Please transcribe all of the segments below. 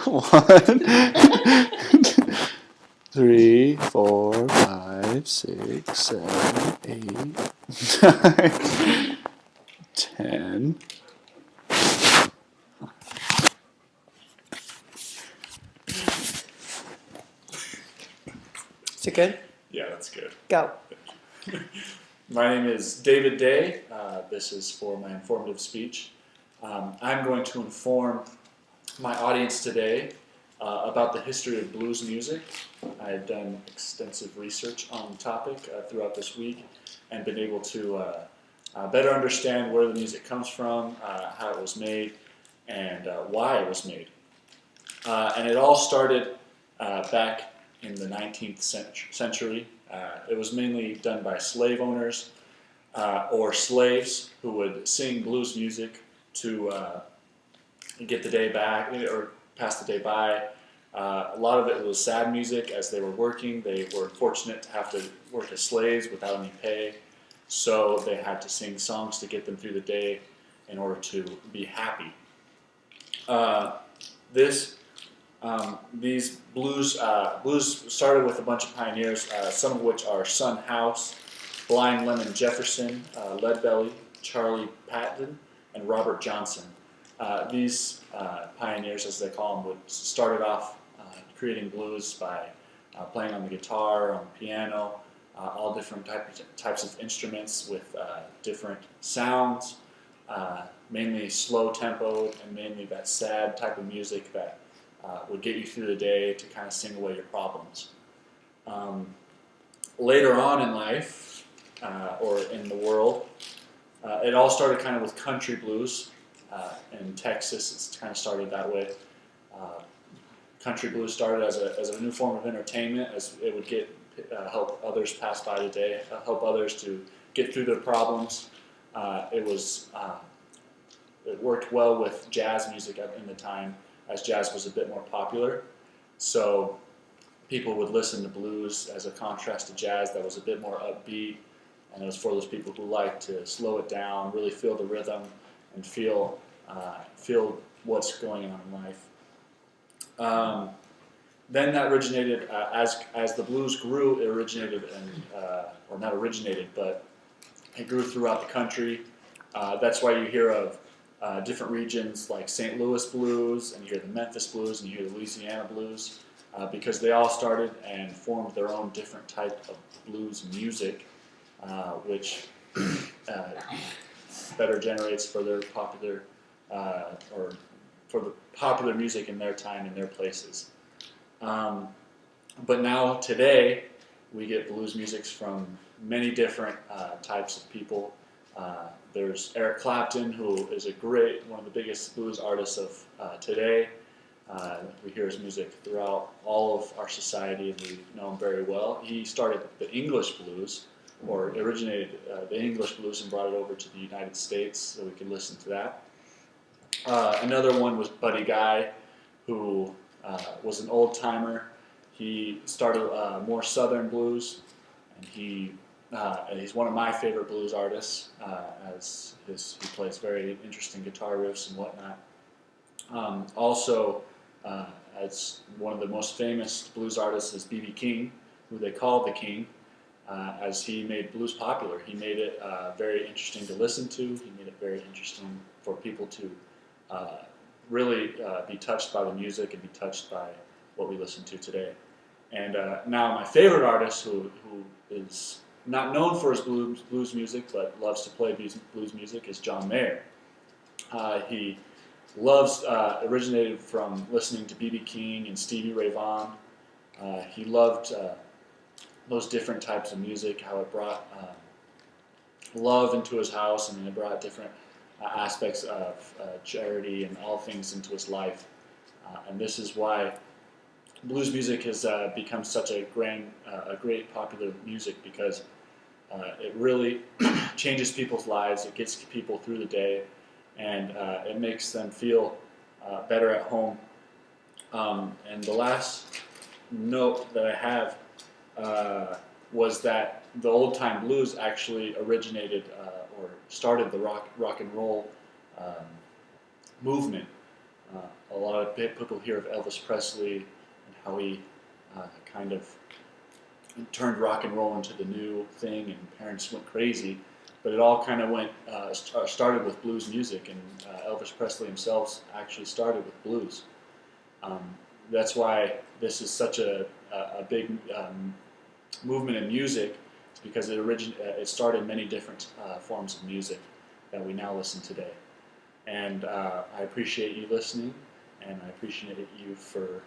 1, 3, 4, 5, 6, 7, 8, 9, 10. Is it good? Yeah, that's good. Go. My name is David Day. This is for my informative speech. I'm going to inform my audience today about the history of blues music. I've done extensive research on the topic throughout this week and been able to better understand where the music comes from, how it was made, and why it was made. And it all started back in the 19th century. It was mainly done by slave owners or slaves who would sing blues music to get the day back or pass the day by. A lot of it was sad music as they were working. They were fortunate to have to work as slaves without any pay, so they had to sing songs to get them through the day in order to be happy. These blues started with a bunch of pioneers, some of which are Son House, Blind Lemon Jefferson, Leadbelly, Charlie Patton, and Robert Johnson. These pioneers, as they call them, started off creating blues by playing on the guitar, on the piano, all different types of instruments with different sounds, mainly slow tempoed and mainly that sad type of music that would get you through the day to kind of sing away your problems. Later on in life, or in the world, it all started kind of with country blues. In Texas, it's kind of started that way. Country blues started as a new form of entertainment, as it would help others pass by the day, help others to get through their problems. It worked well with jazz music in the time, as jazz was a bit more popular. So people would listen to blues as a contrast to jazz that was a bit more upbeat, and it was for those people who like to slow it down, really feel the rhythm, and feel what's going on in life. Then that originated, as the blues grew, it originated, or not originated, but it grew throughout the country. That's why you hear of different regions like St. Louis blues, and you hear the Memphis blues, and you hear the Louisiana blues, because they all started and formed their own different type of blues music, which better generates for their popular, or for the popular music in their time and their places. But now today, we get blues music from many different types of people. There's Eric Clapton, who is one of the biggest blues artists of today. We hear his music throughout all of our society, and we know him very well. He started the English blues, or originated the English blues and brought it over to the United States so we could listen to that. Another one was Buddy Guy, who was an old-timer. He started more Southern blues, and he's one of my favorite blues artists, as he plays very interesting guitar riffs and whatnot. Also, as one of the most famous blues artists is B.B. King, who they call the King, as he made blues popular. He made it very interesting to listen to. He made it very interesting for people to really be touched by the music and be touched by what we listen to today. And now my favorite artist, who is not known for his blues music, but loves to play blues music, is John Mayer. He originated from listening to B.B. King and Stevie Ray Vaughan. He loved those different types of music, how it brought love into his house, and it brought different aspects of charity and all things into his life. And this is why blues music has become such a great popular music, because it really changes people's lives. It gets people through the day, and it makes them feel better at home. And the last note that I have was that the old-time blues actually originated or started the rock and roll movement. A lot of people hear of Elvis Presley and how he kind of turned rock and roll into the new thing, and parents went crazy. But it all kind of started with blues music, and Elvis Presley himself actually started with blues. That's why this is such a big movement in music. It's because it started many different forms of music that we now listen today. And I appreciate you listening, and I appreciate you for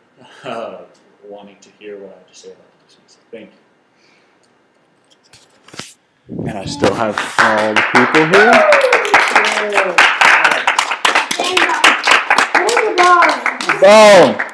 wanting to hear what I have to say about blues music. Thank you. And I still have all the people here. Boom!